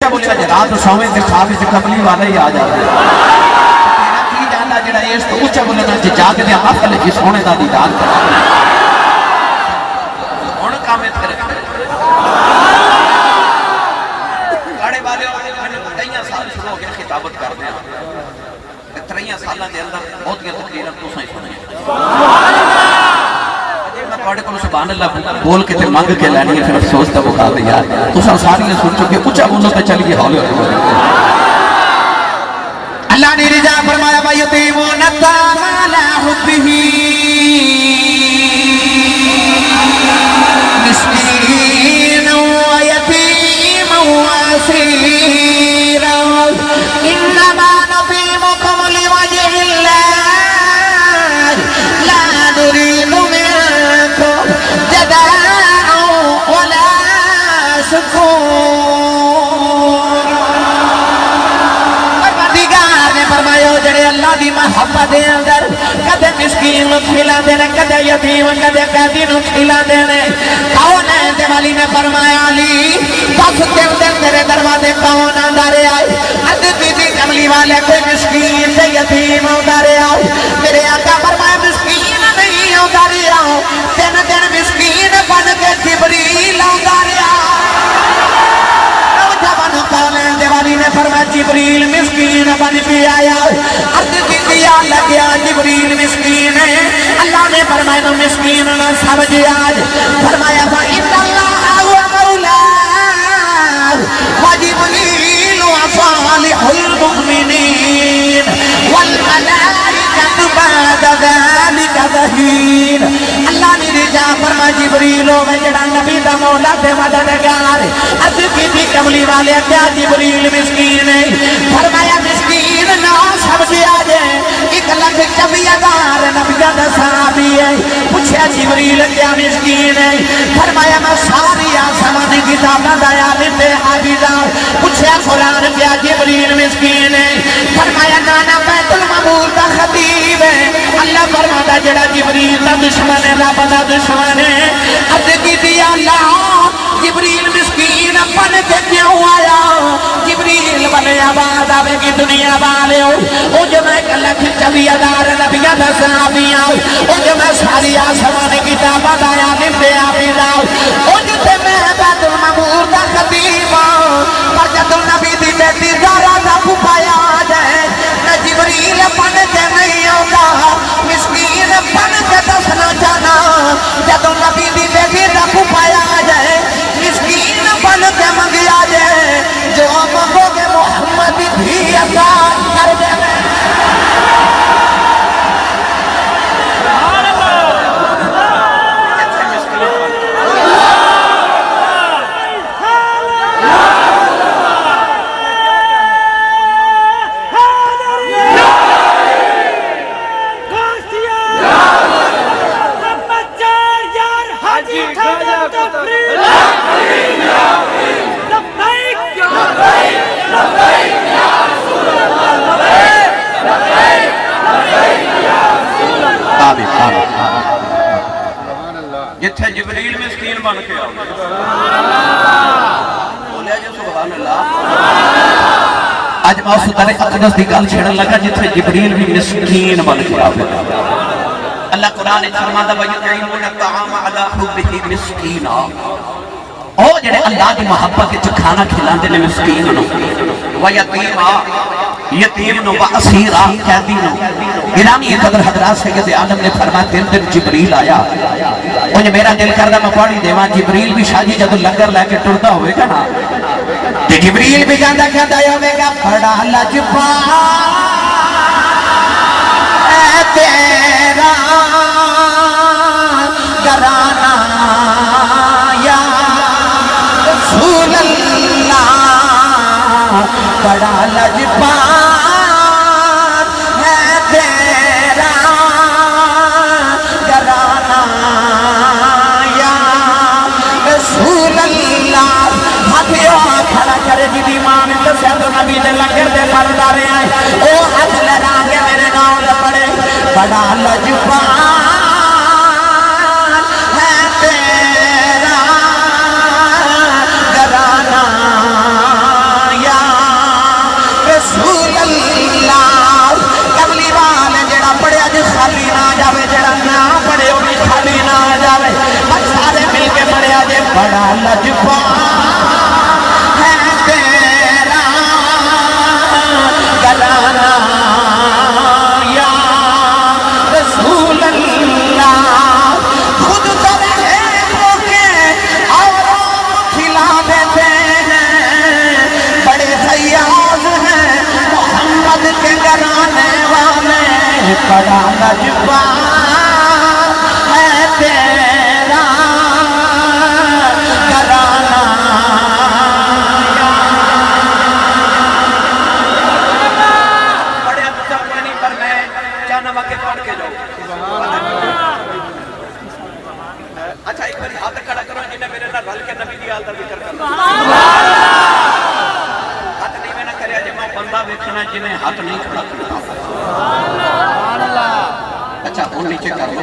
اچھا بولے گا رات سویں تے خواب وچ کملی والا ہی آ جاتا تیرا کی جاندا جڑا اس تو اچھا بولنا جے جاگ دے عقل جی سونے دا دیدار کرا ہن کام تے گاڑے والے کئی سال شروع ہو گئے خطابت کردے ہیں 3 سالاں دے اندر بہت تقریراں تساں ہی سنیاں پڑھ کو سبحان اللہ بول کے تے منگ کے لینی ہے پھر افسوس دا بخار دے یار تو ساری سن چکے اچھا بولو تے چلیے ہولے اللہ نے رضا فرمایا بھائی یتیمون الطعام علی حبہ مسکین و یتیم و اسیرا انما نطعمکم لوجہ اللہ لا نرید اللہ دی محبت دے اندر کدے مسکین نو کھلا دینے کدے یتیم کدے قیدی نو کھلا دینے کون ہے دے والی نے فرمایا علی دس دن تیرے دروازے کون اندارے آئے ادھ بی بی کملی والے کوئی مسکین تے یتیم اندارے آئے میرے آقا فرمایا مسکین نہیں اندارے آؤ دن مسکین بن کے جبریل اندارے آؤ دے والی نے فرمایا جبریل مسکین بن کے آیا عرض کی دیا لگیا جبریل مسکین ہے اللہ نے فرمایا تو مسکین نہ سمجھ آج فرمایا فَإِنَّ اللَّهَ هُوَ مَوْلَاهُ وَجِبْرِيلُ وَصَالِحُ الْمُؤْمِنِينَ وَالْمَلَائِكَةُ بَعْدَ ذَلِكَ ظَهِيرٌ اللہ نے رجا فرما جبریل ہو میں جڑا نبی دا مولا تے مددگار عرض کی تھی کملی والے کیا جبریل مسکین ہے فرمایا مسکین نہ سمجھ آجے 1,24,000 نبیہ دا صحابی ہے پوچھا جبریل کیا مسکین ہے فرمایا میں ساری آسمانی کتابہ دا عالم تے حافظہ پوچھا قرآن کیا جبریل مسکین ہے فرمایا نانا بیت المعمور دا خطیب ہے اللہ فرماتا جڑا جبریل دا دشمن ہے رب دا دشمن ہے عرض کی دیا اللہ جبریل مسکین بن کے کیوں آیا جبریل بنے آباد آوے کی دنیا والے ہو او جو میں 1,24,000 نبیہ دا صحابی آؤ او جو میں ساری آسمان کتابہ دا عالم دے حافظ آؤ او جو تے میں بیت المعمور دا خطیب آؤ پر جد النبی دی بیٹی زارا دا پھپایا جائے نہ جبریل بن کے نہیں آؤگا مسکین بن کے دسنا جانا جد النبی دی بیٹی دا پھپایا جائے مسکین بن کے منگیا جائے جو مگو گے محمد بھی عطا کر دے جتھے جبریل مسکین بن کے آؤ بولیا جو سبحان اللہ آج موسیٰ تعالی اقدس دی گل چھڑن لگا جتھے جبریل بھی مسکین بن کے آؤ اللہ قرآن فرماتا وَيُطْعِمُونَ الطَّعَامَ عَلَىٰ حُبِّهِ مِسْكِينًا او جڑے اللہ دی محبت وچ کھانا کھلاندے نے مسکین نو وَيَتِيمًا یتیم نو واسیرا قیدی نو گرامی قدر حضرات سید عالم نے فرمایا دن جبریل آیا مجھے میرا دل کردہ میں پڑھی دیواں جبریل بھی شاہی جدو لنگر لے کے ٹردا ہوئے گا نا جبریل بھی جاندہ کہتا ہوئے گا بڑا لجپا اے تیرا گرانا یا رسول اللہ بڑا لجپا نبی دے لنگر دے پردہ رہے آئے او حد لڑا کے میرے گاؤں دے پڑے بڑا لجپان ہے تیرا گرانا لجپا ہے تیرا گھرانہ یا رسول اللہ خود ترہیبوں کے اوروں کو کھلا دیتے ہیں بڑے فیاض ہیں محمد کے گھرانے والے بڑا لجپا ہے تیرا گھرانہ بڑے مطلب نہیں پر میں چاہنا واقع پڑھ کے جاؤں اچھا ایک باری ہاتھ کھڑا کرو جنہیں میرے نہ رل کے نبی دی حال دا ذکر کرنا ہاتھ نہیں میں نہ کریا جب میں بندہ ویکھنا جنہیں ہاتھ نہیں کھڑا کرنا اچھا ان نیچے کر لو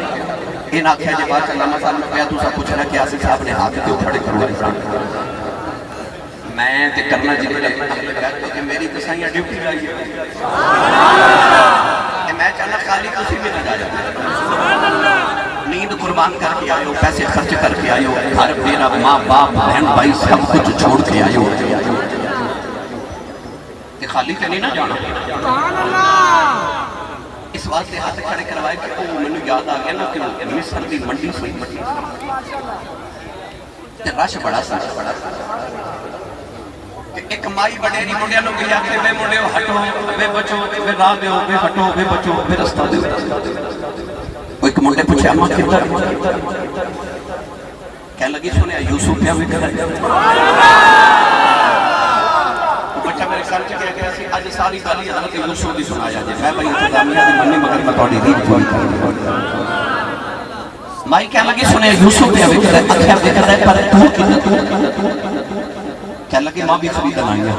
ان آنکھیں جب بات علامہ صاحب نے کہا تو سب پوچھنا کہ آصف صاحب نے ہاتھ کیوں کھڑے کرو میں تے کرنا جنہیں کیونکہ میری تسائیاں ڈیوٹی لائی ہے میں چاہنا خالی کسی بھی نہ جائے نیند قربان کر کے آئے ہو پیسے خرچ کر کے آئے ہو گھر میرا ماں باپ بہن بھائی سب کچھ چھوڑ کے آئے ہو کہ خالی تے نہیں نہ جانا اس واسطے ہاتھ کھڑے کروائے کہ وہ میں نے یاد آ گیا نا کہ مصر دی منڈی سے رش بڑا سا ایک مائی بڑیری منڈیا لوگ گیا کہ بے منڈے ہو ہٹو بے بچو بے راہ دے ہو بے ہٹو بے بچو بے رستہ دے ہو ایک منڈے پوچھے اماں کدھر کہنے لگی سنے یوسف پہ ہمیں کدھر بچہ میرے سر چکے گیا سی آج ساری گالی حضرت یوسف دی سنایا جائے میں بھائی انتظامیہ دی منی مگر میں توڑی ریت پوری کر مائی کہنے لگی سنے یوسف پہ ہمیں کدھر اکھیاں دے کر رہے پر تو کہنے لگی ماں بھی خریدن آئی ہیں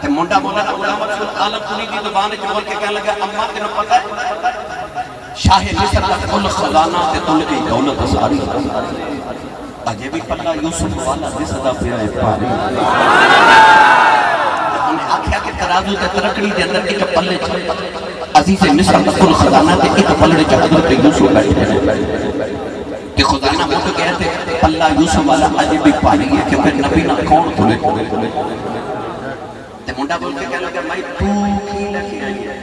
تے منڈا مولانا غلام رسول عالم پوری کی زبان چول کے کہنے لگا اماں تینوں پتہ ہے شاہ مصر کا کل خزانہ تے تل کی دولت ساری اجے بھی پلہ یوسف والا دس دا پیا ہے پاری انہیں آکھیا کہ ترازو تے ترکڑی دے اندر ایک پلے چھ عزیز مصر کا کل خزانہ تے ایک پلڑے چھ حضرت یوسف بیٹھے ہیں کہ خزانہ مٹ گیا تھے پلہ یوسف والا اجے بھی پاری ہے کہ پھر نبی نہ کون تلے تے منڈا بول کے کہنے لگا مائی تو کی لکھی آئی ہے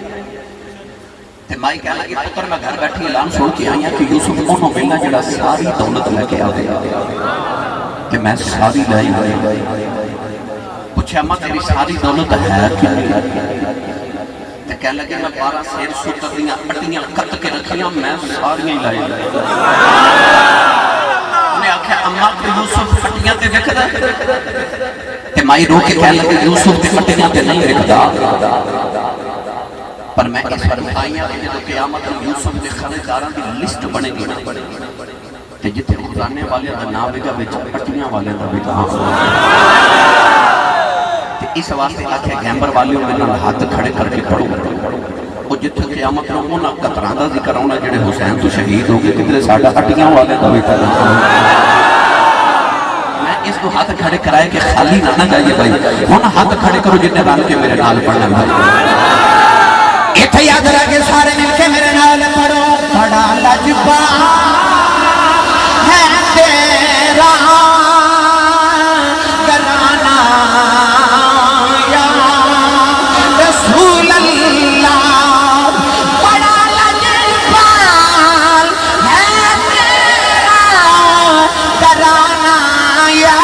تے مائی کہنے لگی پتر میں گھر بیٹھی اعلان سن کے آئی ہیں کہ یوسف انہوں ملنا جڑا ساری دولت لے کے آ گیا کہ میں ساری لائی پوچھے اماں تیری ساری دولت ہے کہ تے کہنے لگے میں 12 سیر سوتر دیاں اٹیاں کت کے رکھیاں میں ساری لائی انہیں آکھا اماں کہ یوسف اٹیاں تے وکھ دا تے مائی رو کے کہنے لگے یوسف تے اٹیاں تے نہیں وکھ دا پر میں اس فرمائیاں کہ جدو قیامت یوسف دے خریداراں دی لسٹ بنے گی تے جتھے خزانے والے دا نام وگا وچ اٹیاں والے دا بھی کہاں تے اس واسطے آکھے گیمبر والیوں میں نال ہاتھ کھڑے کر کے پڑھو وہ جتھے قیامت نو انہاں قطراں دا ذکر ہونا جڑے حسین تو شہید ہو گئے کدھر ساڈا اٹیاں والے دا بھی کہاں میں اس کو ہاتھ کھڑے کرائے کہ خالی نہ جائیے بھائی ہن ہاتھ کھڑے کرو جتنے رل کے میرے نال پڑھنا بھائی اتھے یاد رکھے سارے مل کے میرے نال پڑھو بڑا لجپا ہے تیرا گھرانہ یا رسول اللہ بڑا لجپا ہے تیرا گھرانہ یا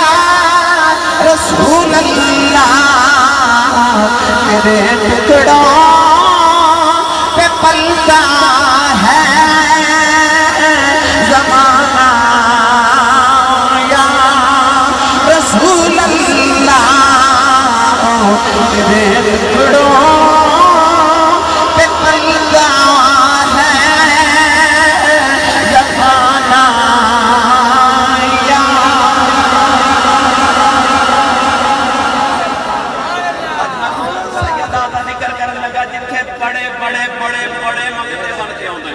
رسول اللہ میرے ٹکڑوں پلتا ہے زمانہ یا رسول اللہ میرے ٹکڑوں پہ پلتا ہے زمانہ یا سیدہ دا ذکر کرنے لگا جتھے بڑے بڑے بڑے بڑے مقتے بن کے ہوندے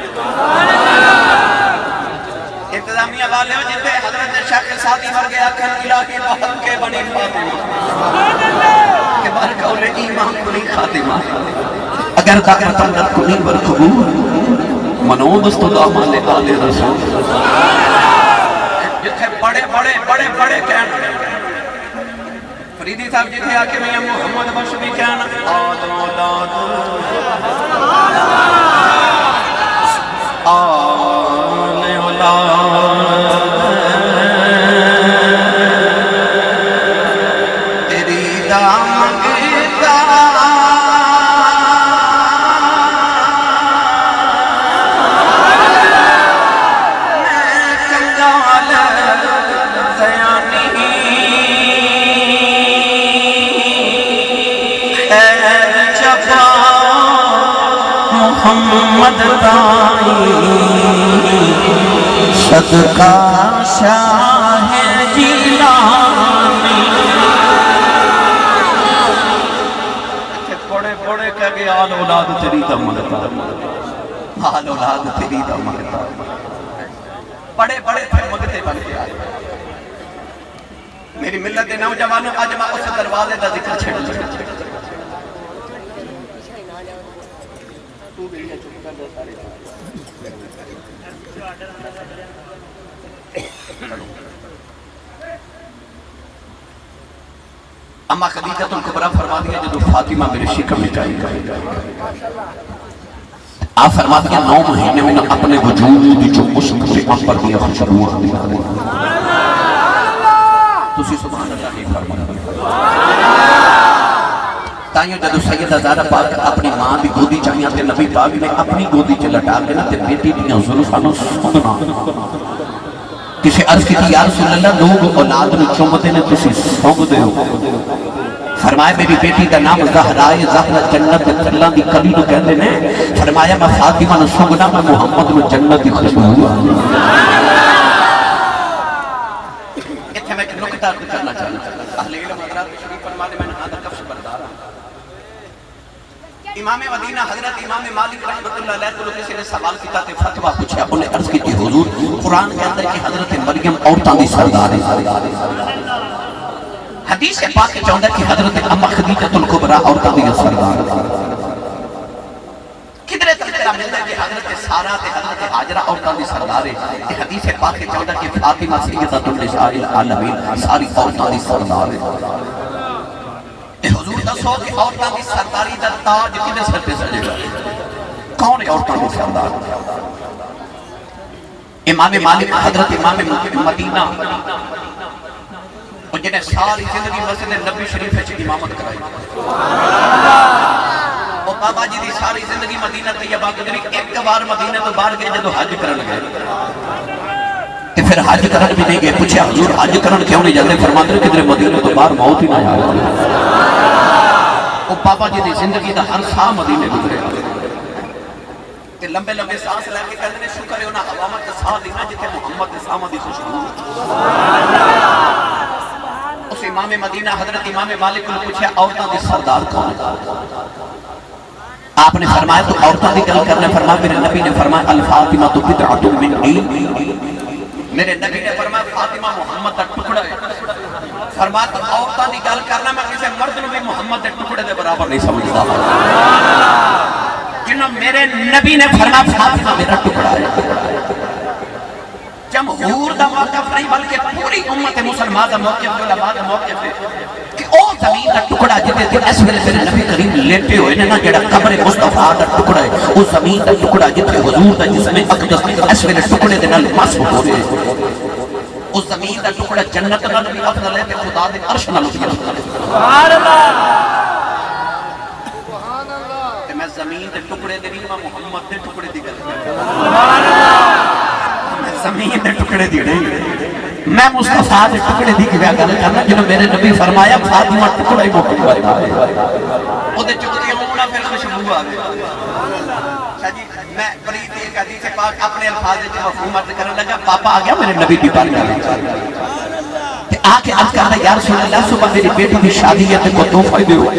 انتظامیہ والے ہو جتھے حضرت شیخ سعدی ورگے آکھن الہی بہت کے بنی فاطمہ کہ برکول ایمان کلی خاتمہ اگر طاقت اندر کنی برقبول منو دست دامان آل رسول جتھے بڑے بڑے بڑے کہنا فریدی صاحب جی تھے آکے میاں محمد بخش بھی کہنا آل اولاد آل اولاد تیری دامگتا میں کنگال زیانی محمد تائی صدقہ شاہ جیلانی پڑے پڑے کہہ گئے آل اولاد تیری دا مانگتا آل اولاد تیری دا مانگتا پڑے پڑے تھے مگتے بن کے آئے میری ملت نوجوانوں آج میں اس دروازے دا ذکر چھڑ لیا اما خدیجہ الکبریٰ فرما دیا جدو فاطمہ میرے شکم میں جائی آپ فرما دیا 9 مہینے میں اپنے وجود جو عشق سے آپ پر دیا خوشبو تسی سبحان اللہ نہیں فرما تائیوں جدو سیدہ زہرا پاک اپنی ماں دی گودی چاہیاں تے نبی پاک نے اپنی گودی چ لٹا کے تے بیٹی دیاں زلفاں سننا کسی عرض کی تھی یا رسول اللہ لوگ اولاد میں چومتے نے تسی سونگ دے ہو فرمایا میری بیٹی کا نام زہرائے زہرہ جنت اللہ دی کلی نو کہندے نے فرمایا میں فاطمہ نو سونگنا میں محمد نو جنت دی خوشبو اتھے میں ایک نکتہ کرنا چاہتا اہل علم حضرات شریف فرمانے میں نے آدھا کفش بردارا امام مدینہ حضرت امام مالک رحمت اللہ علیہ کو کسی نے سوال کیتا تے فتویٰ پوچھا انہیں عرض کی حضور قرآن کے اندر کہ حضرت مریم عورتاں دی سردار ہے حدیث پاک کے چاہتا ہے کہ حضرت اما خدیجہ الکبریٰ عورتاں دی سردار ہے کدھرے تذکرہ ملتا ہے کہ حضرت سارہ تے حضرت حاجرہ عورتاں دی سردار ہے حدیث پاک کے چاہتا ہے کہ فاطمہ سیدہ النساء العالمین ساری عورتاں دی سردار ہے حضور دسو کہ عورتاں دی سرداری دا تاج کدھے سر پہ سجے گا کون ہے عورتاں دی سردار امام مالک حضرت امام مدینہ جنہیں ساری زندگی مسجد نبی شریف ہے امامت کرائی اور بابا جی دی ساری زندگی مدینہ طیبہ گزری ایک بار مدینہ تو باہر گئے جدو حج کرن گئے کہ پھر حج کرن بھی نہیں گئے پوچھے حضور حج کرن کیوں نہیں جاتے فرماتے کدھر مدینہ تو باہر موت ہی نہ آیا وہ بابا جی دی زندگی دا ہر سا مدینہ گزرے کہ لمبے لمبے سانس لے کے کہتے ہیں شکر ہے انہاں عوامت کا ساتھ دینا جتے محمد اسامہ دی خوشبو اس امام مدینہ حضرت امام مالک کو پوچھا عورتاں دی سردار کون آپ نے فرمایا تو عورتاں دی گل کرنے فرمایا میرے نبی نے فرمایا الفاطمہ تو بدعۃ من میرے نبی نے فرمایا فاطمہ محمد کا ٹکڑا ہے فرمایا تو عورتاں دی گل کرنا میں کسی مرد نے بھی محمد کے ٹکڑے دے برابر نہیں سمجھتا جنہوں میرے نبی نے فرمایا فاطمہ میرا ٹکڑا ہے جمہور دا موقف نہیں بلکہ پوری امت مسلمان دا موقف علماء دا موقف ہے کہ او زمین دا ٹکڑا جتے تھے اس ویلے میرے نبی کریم لیٹے ہوئے نا جڑا قبر مصطفیٰ دا ٹکڑا ہے او زمین دا ٹکڑا جتے حضور دا جسم اقدس اس ویلے ٹکڑے دے نال مسح ہو رہے او زمین دا ٹکڑا جنت نال بھی افضل ہے تے خدا دے عرش نال بھی افضل ہے سبحان اللہ تے میں زمین دے ٹکڑے دے نہیں میں محمد دے ٹکڑے دی گل سبحان اللہ زمین دے ٹکڑے دی نہیں میں مصطفیٰ دے ٹکڑے دی کیا کرنا جنہوں میرے نبی فرمایا فاطمہ ٹکڑا ہی محمد ہے او دے چکتی ہونا پھر خوشبو آگے شاہ جی میں برید ایک حدیث پاک اپنے الفاظ جو مفہوم عرض کرنے لگا پاپا آ گیا میرے نبی کی بات کرنے آکے عرض کرنا یا رسول اللہ صبح میری بیٹی کی شادی ہے کو دو فائدے ہو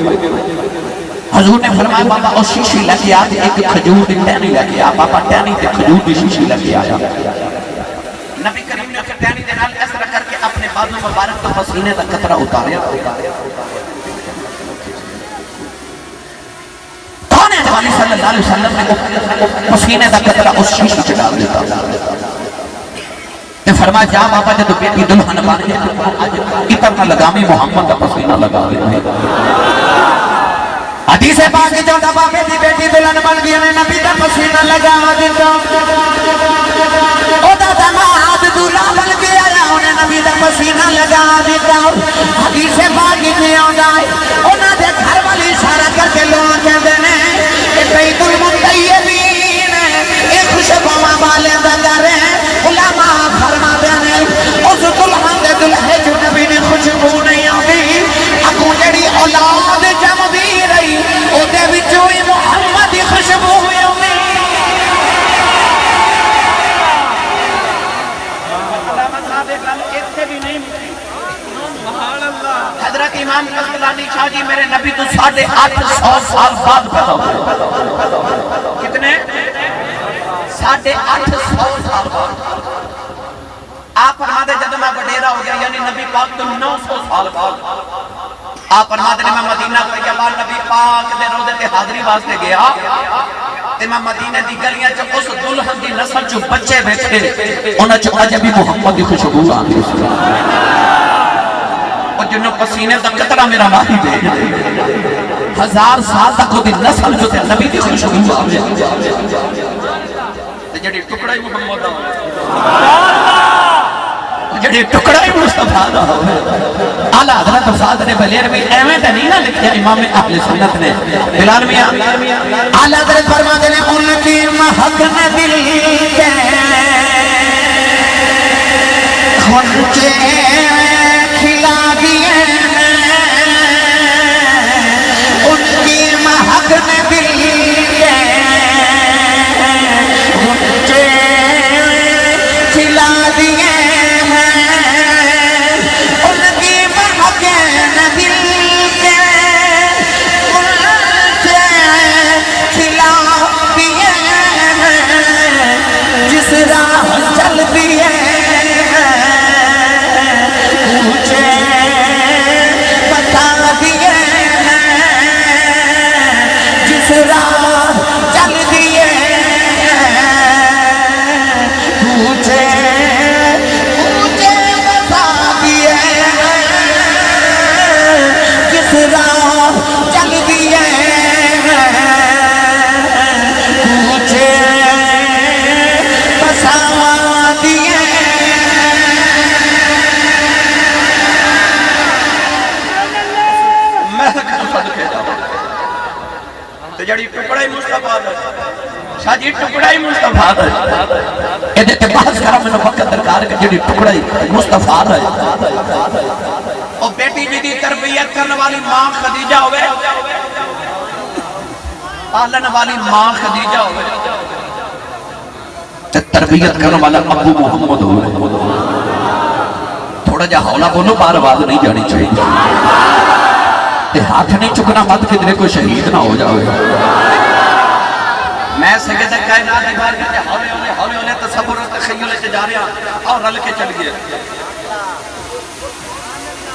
حضور نے فرمایا بابا اور شیشی لگی آج ایک کھجور دی ٹہنی لگی آ بابا ٹہنی تے کھجور دی شیشی لگی آیا نبی کریم نے ٹہنی دے نال اس طرح کر کے اپنے بازو مبارک تو پسینے دا قطرہ اتاریا کون ہے نبی صلی اللہ علیہ وسلم نے پسینے دا قطرہ اس شیشی چ ڈال دیتا تے فرمایا جا بابا جب بیٹی دلہن بن گئی اتنا لگامی محمد کا پسینہ لگا دے حدیث پاک جو دبا بیٹی بیٹی دلہن بن گئی نے نبی دا پسینہ لگا دیتا او دا دماد دلہا بن گیا انہیں نبی دا پسینہ لگا دیتا حدیث پاک جی آندا ہے انہاں دے گھر والی اشارہ کر کے لوگ کہندے نے کہ بیت المطیبین اے خوشبواں والے دا گھر ہے علماء فرما دے نے اس دلہن دے دلہے جو نبی نے خوشبو نہیں آندی اگوں جڑی اولاد جمدی رہی او دے وچوں ہی محمد دی خوشبو ہوئی حضرت امام قسطلانی شاہ جی میرے نبی تو 850 سال بعد پیدا ہوئے کتنے 850 سال بعد آپ فرماتے جب میں وڈیرا ہو گیا یعنی نبی پاک تو 900 سال بعد آپ فرماتے نے میں مدینہ کو گیا بعد نبی پاک دے روزے تے حاضری واسطے گیا تے میں مدینہ دی گلیاں چ اس دلہن دی نسل چ بچے بیٹھے انہاں چ اج بھی محمد دی خوشبو آندی اور جنہوں پسینے دا قطرہ میرا ماہی دے 1000 سال تک وہ دی نسل جو تے نبی دی خوشبو آندی تے جڑی ٹکڑا ہی محمد دا جڑی ٹکڑا ہی مصطفیٰ دا ہوئے اعلیٰ حضرت استاد نے بلیروی ایویں تے نہیں نہ لکھیا امام اہل سنت نے بلال میاں اعلیٰ حضرت فرماتے ہیں ان کی مہک نے دل کے خونچے کھلا دیے ان کی مہک نے دل کے خونچے کھلا دیے جڑی ٹکڑا ہی مصطفیٰ ہے شاہ جی ٹکڑا ہی مصطفیٰ ہے یہ دیتے بحث کرا میں نے وقت درکار کہ جڑی ٹکڑا ہی مصطفیٰ ہے اور بیٹی جی دی تربیت کرنے والی ماں خدیجہ ہوئے پالن والی ماں خدیجہ ہوئے تربیت کرنے والا ابو محمد ہوئے تھوڑا جا حولا بولو بار آواز نہیں جانی چاہیے تے ہاتھ نہیں چکنا مت کدھرے کوئی شہید نہ ہو جاؤے میں سید کائنات کے بار کے ہولے ہولے تصور و تخیل سے جا رہا اور رل کے چل گیا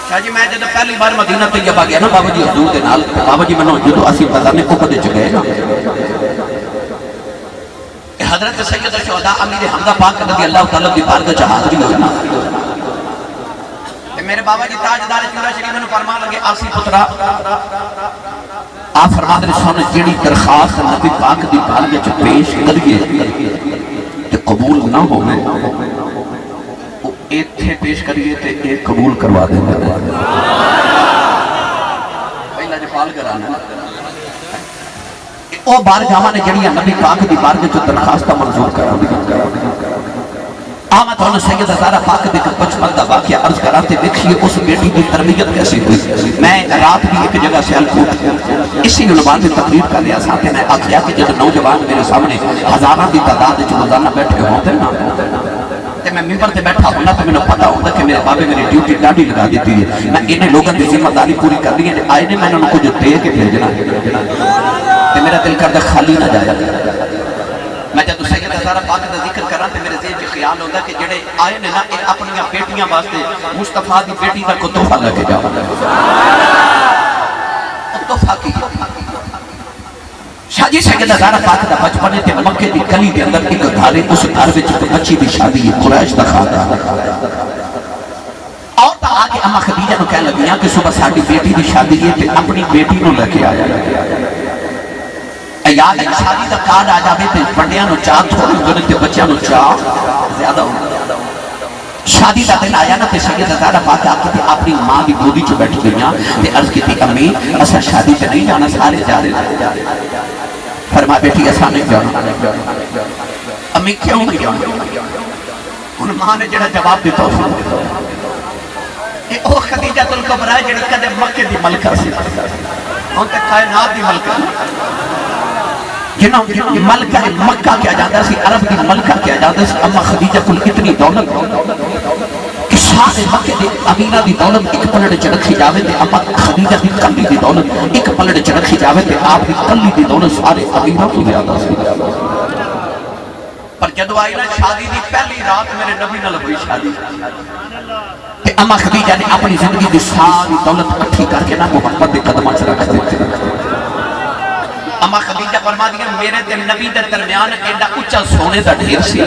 شاہ جی میں جب پہلی بار مدینہ طیبہ گیا نا بابا جی حضور دے نال بابا جی منو جو اسی بازار میں احد چ گئے نا حضرت سید الشہداء امیر حمزہ پاک رضی اللہ تعالیٰ کی بارگاہ چ حاضری ہوئی نا میرے بابا جی تاجدار چورا شریف میں فرما لگے آسی پترا آپ فرما دے سن جیڑی درخواست نبی پاک دی بارگاہ چ پیش کریے تے قبول نہ ہوے او ایتھے پیش کریے تے ایک قبول کروا دیں گے پہلا جفال کرانا او بارگاہ نے جڑی نبی پاک دی بارگاہ چ درخواست منظور کرا دی آمد ہونے سید ہزارہ پاک دے کر بچپن دا واقعہ عرض کراتے دیکھئے اس بیٹی کی تربیت کیسی ہوئی میں رات بھی ایک جگہ سے الکوٹ اسی علماء میں تقریر کر رہا ساتھ میں آخیا کہ جب نوجوان میرے سامنے ہزارہ کی تعداد جو روزانہ بیٹھے ہوتے نا تے میں ممبر تے بیٹھا ہونا تو میں نے پتا ہوتا کہ میرے بابے میری ڈیوٹی ڈاڈی لگا دیتی ہے میں انہیں لوگوں کی ذمہ داری پوری کر لی ہے آئے نے میں نے ان کو جو دے کے بھیجنا تے میرا دل کردہ خالی نہ جائے میں جب سید ہزارہ پاک دا ذکر کراں تے میرے ذہن وچ خیال ہوندا کہ جڑے آئے نے نا اے اپنی بیٹیاں واسطے مصطفیٰ دی بیٹی دا کو تحفہ لے کے جاؤ تحفہ کی شاہ جی سید سیدنا زہرا پاک دا بچپنے تے مکے دی گلی دے اندر ایک گھر ہے، اس گھر وچ ایک بچی دی شادی ہے، قریش دا خاندان اور تا آگے اما خدیجہ نو کہنے لگیاں کہ صبح ساڈی بیٹی دی شادی ہے تے اپنی بیٹی نو لے کے آیا یاد ہے شادی دا کارڈ آ جاوے تے بڑیاں نو چاہ تھوڑی ہونے تے بچیاں نو چاہ زیادہ ہونا شادی دا دن آیا نا تے سیدہ زہرا پاک آ کے اپنی ماں دی گودی چ بیٹھ گئیاں تے عرض کیتی امی اسا شادی تے نہیں جانا سارے جا رہے فرمایا بیٹی اسا نہیں جانا امی کیوں نہیں جانا ان ماں نے جڑا جواب دیتا کہ او خدیجہ الکبریٰ جڑی کدے مکے دی ملکہ سی ان تے کائنات دی ملکہ جنہوں ملکہ مکہ کیا جاتا سی عرب کی ملکہ کیا جاتا سی اما خدیجہ کل اتنی دولت کہ سارے مکہ دی امینہ دی دولت ایک پلڑ چڑکھی جاوے تے اما خدیجہ دی کلی دی دولت ایک پلڑ چڑکھی جاوے تے آپ دی کلی دی دولت سارے امینہ کو زیادہ سی پر جدو آئی نا شادی دی پہلی رات میرے نبی نہ لگوئی شادی کہ اما خدیجہ نے اپنی زندگی دی ساری دولت اکٹھی کر کے نا محمد دے قدمہ سے رکھ دیتے اما خدیجہ فرما دیا میرے تے نبی دے درمیان ایڈا اچھا سونے دا ڈھیر سی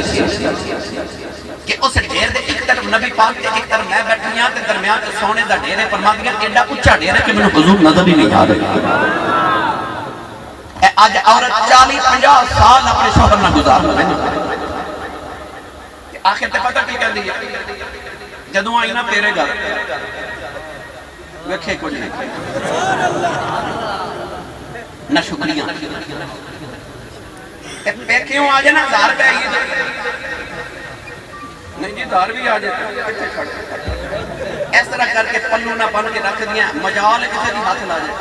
کہ اس ڈھیر دے ایک طرف نبی پاک دے ایک طرف میں بیٹھیاں تے درمیان تے سونے دا ڈھیر ہے فرما دیا ایڈا اچھا ڈھیر ہے کہ میں نے حضور نظر ہی نہیں آ رہے آج عورت 40-50 سال اپنے شوہر نہ گزار آخر تے پتہ کی کہہ دی جدوں آئی نا تیرے گھر ویکھے کچھ نہیں نہ شکریہ پیکھیوں آ جانا دار پہ آئی نہیں جی دار بھی آ جاتا اس طرح کر کے پلو نہ بن کے رکھ دیا مجال کسی بھی ہاتھ لا جائے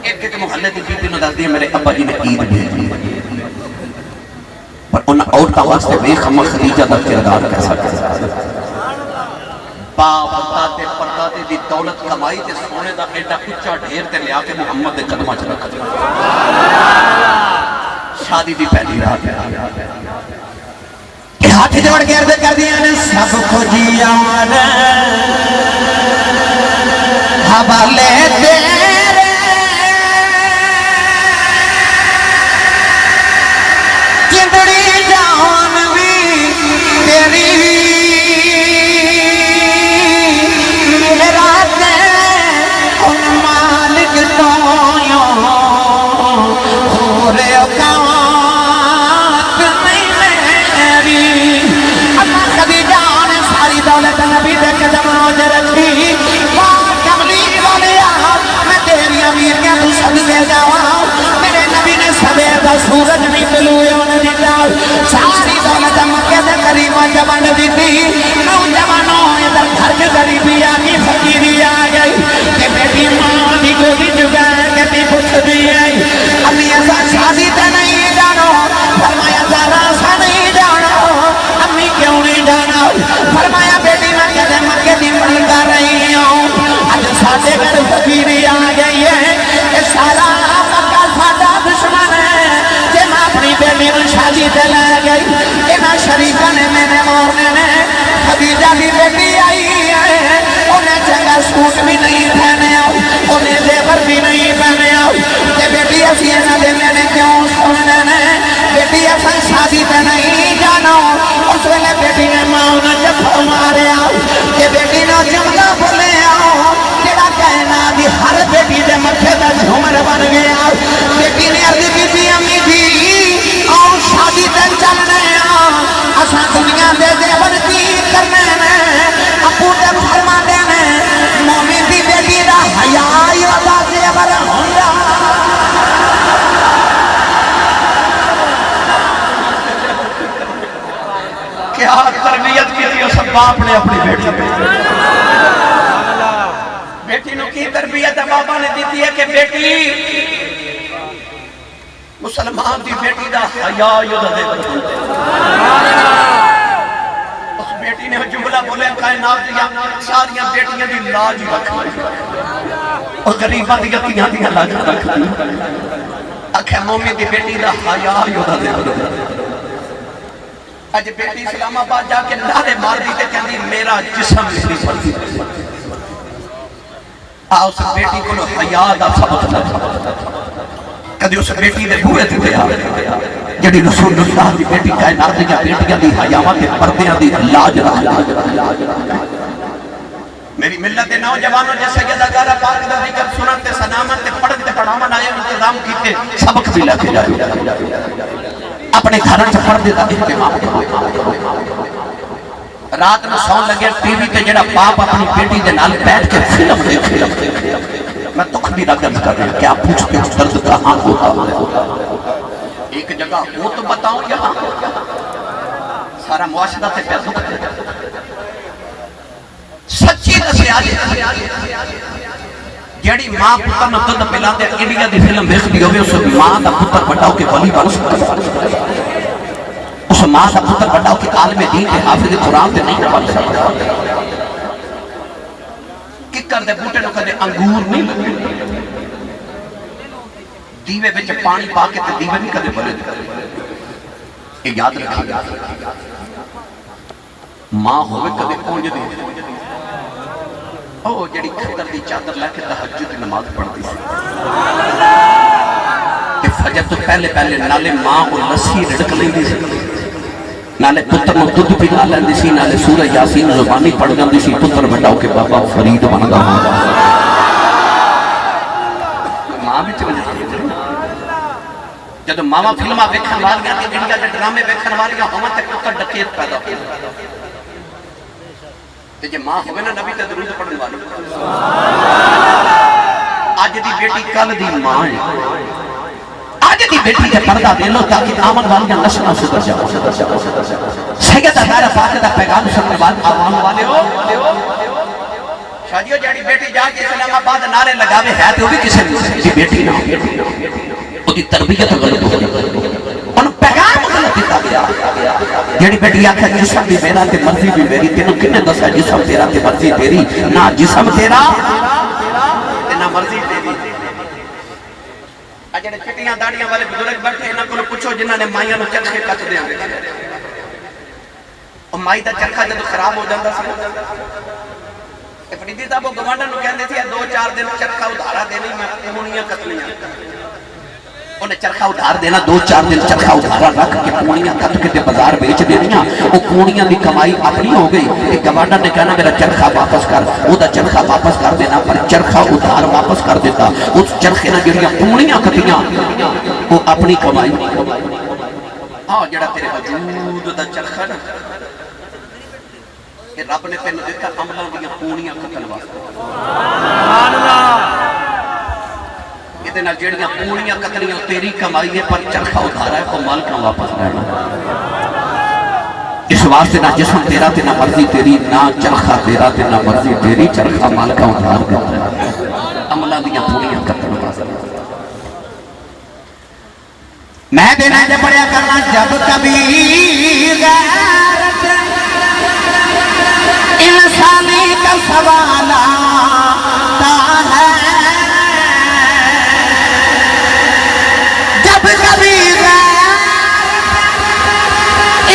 ایک ایک محلے دی بیٹی نو دس دیا میرے ابا جی نے عید بھیجی پر انہاں عورتاں واسطے ویکھ اما خدیجہ دا کردار کیسا کیسا باپ دادے پردادے دی دولت کمائی تے سونے دا ایڈا اچھا ڈھیر تے لیا کے محمد دے قدمہ چ رکھ شادی دی پہلی رات کہ ہاتھ جوڑ کے عرض کر دیا نے سب کو جیان حوالے تیرے چندڑی جان بھی تیری نبی دے قدم روزے رکھی کملی والیا میں تیری امیر کے تو صدقے جاؤں میرے نبی نے سویر دا سورج نہیں طلوع دیتا ساری دولت مکے دے قریبا جبان دیتی نوجوانوں ادھر گھر کے غریبی آگی فقیری آ گئی کہ بیٹی ماں دی گودی چکا کہ تی پوچھ دی آئی امی ایسا شادی تے نہیں جانو فرمایا ذرا سا نہیں جانو امی کیوں نہیں جانا فرمایا بیٹی میں کہتے مکے دی پڑھ کر رہی ہوں آج ساڑھے گھر فقیری آ گئی ہے کہ سارا مکہ ساڑھا دشمن ہے کہ میں اپنی بیٹی میں شادی تے لے گئی کہ میں شریکہ نے میں نے مورنے نے خدیجہ بھی بیٹی آئی ہے انہیں چنگا سوٹ بھی نہیں پہنے آؤ انہیں زیور بھی نہیں پہنے آؤ کہ بیٹی ایسی ایسا دے میں نے کیوں سننے نے بیٹی ایسا شادی تے نہیں جانا اس ویلے بیٹی نے ماں نے جب مارے آؤ کہ بیٹی نے جملہ بولے آؤ جڑا کہنا دی ہر بیٹی دے مکھے دا جھومر بن گیا بیٹی نے عرض کی تھی امی جی آؤ شادی تے چلنے آؤ اساں دنیا دے زیور کی کرنے نے ابو تے فرما دینے مومن دی بیٹی دا حیائی والا زیور ہوندا کیا تربیت کی تھی اس باپ نے اپنی بیٹی نو کی تربیت بابا نے دیتی ہے کہ بیٹی مسلمان دی بیٹی دا حیاء یودہ دے اس بیٹی نے جملہ بولے کائنات دیا ساریاں بیٹیاں دی لاج رکھ اور غریبہ دی یتیاں دی لاج رکھ اکھے مومن دی بیٹی دا حیاء یودہ دے آج بیٹی اسلام آباد جا کے نعرے مار دی تے کہندی میرا جسم نہیں پڑتی اس بیٹی کو حیاء دا سبق کدی اس بیٹی دے بوئے تے گیا جڑی رسول اللہ دی بیٹی کائنات دی بیٹیاں دی حیاواں تے پردیاں دی لاج رکھ میری ملت نوجوانوں جیسے سیدہ زہرا پاک دا ذکر سنن تے سنامن تے پڑھن تے پڑھاون آئے انتظام کیتے سبق بھی لے کے جاؤ اپنے گھر سے پردے دا اہتمام کرو رات میں سون لگے ٹی وی تے جڑا باپ اپنی بیٹی دے نال بیٹھ کے فلم دیکھے میں دکھ بھی رقم کر رہا کیا پوچھتے ہو درد کہاں ہوتا ہے ایک جگہ وہ تو بتاؤں یہاں سارا معاشرہ سے پہ دکھ دے سچی دسے آجے جیڑی ماں پتر نہ دودھ پلا دے انڈیا دی فلم دیکھ دی ہوئے اس ماں دا پتر بڑھاؤ کے ولی بن سکتا اس ماں دا پتر بڑھاؤ کے عالم دین کے حافظ قرآن دے نہیں بن سکتا ککر دے بوٹے نو کدے انگور نہیں لگے دیوے بچے پانی پاکے تے دیوے نہیں کدے بلے یہ یاد رکھیں ماں ہوئے کدے پونج دی او جڑی کھتر دی چادر لے کے تہجد نماز پڑھتی سی کہ فجر تو پہلے پہلے نالے ماں کو لسی رڑک لیندی سی نالے پتر نو دودھ پلا لیندی سی نالے سورہ یاسین زبانی پڑھ جاندی سی پتر بٹاؤ کے بابا فرید بن گا ماں بھی چل جاتی جدو ماما فلمہ ویکھن والیاں تے انڈیا دے ڈرامے ویکھن والیاں ہوواں تے پتر ڈکیت پیدا ہو تے جے ماں ہوے نا نبی تے درود پڑھن والی اج دی بیٹی کل دی ماں ہے اج دی بیٹی تے پردہ دے لو تاکہ آمن والیاں نسلاں سدھر جاؤ سیدہ زہرا پاک دا پیغام سننے والے عوام والے ہو شادیو جڑی بیٹی جا کے اسلام آباد نعرے لگاوے ہے تے وہ بھی کسے دی بیٹی نہ او دی تربیت غلط ہو ان پیغام غلط دیتا گیا جڑی بیٹی آکھا جسم بھی میرا تے مرضی بھی میری تینوں کنے دسا جسم تیرا تے مرضی تیری نہ جسم تیرا تے نہ مرضی تیری اجڑے چٹیاں داڑیاں والے بزرگ بیٹھے انہاں کولوں پوچھو جنہاں نے مائیاں نو چرخے کٹ دے او مائی دا چرخا جدوں خراب ہو جاندا سی فریدی صاحب وہ گوانڈر نو کہندے تھے 2-4 دن چرخا ادھارا دینی میں پونیاں کتنیاں انہیں چرخا ادھار دینا 2-4 دن چرخا ادھارا رکھ کے پونیاں کت کے بازار بیچ دینیاں وہ پونیاں دی کمائی اپنی ہو گئی کہ گوانڈر نے کہنا میرا چرخا واپس کر وہ دا چرخا واپس کر دینا پر چرخا ادھار واپس کر دیتا اس چرخے نہ جڑیاں پونیاں کتیاں وہ اپنی کمائی ہاں جڑا تیرے وجود دا چرخا نا کہ رب نے تینوں دیکھا عملوں دیا پونیاں قتل واسطے یہ دینا جڑیاں پونیاں قتلیاں تیری کمائی ہے پر چرخا ادھارا ہے کو مالکاں واپس رہنا اس واسطے نہ جسم تیرا تے نہ مرضی تیری نہ چرخا تیرا تے نہ مرضی تیری چرخا مالکاں ادھار دیتا ہے عملوں دیا پونیاں قتل واسطے میں دینا جب پڑھیا کرنا جب کبھی غیرت انسانی کا سوال آتا ہے جب کبھی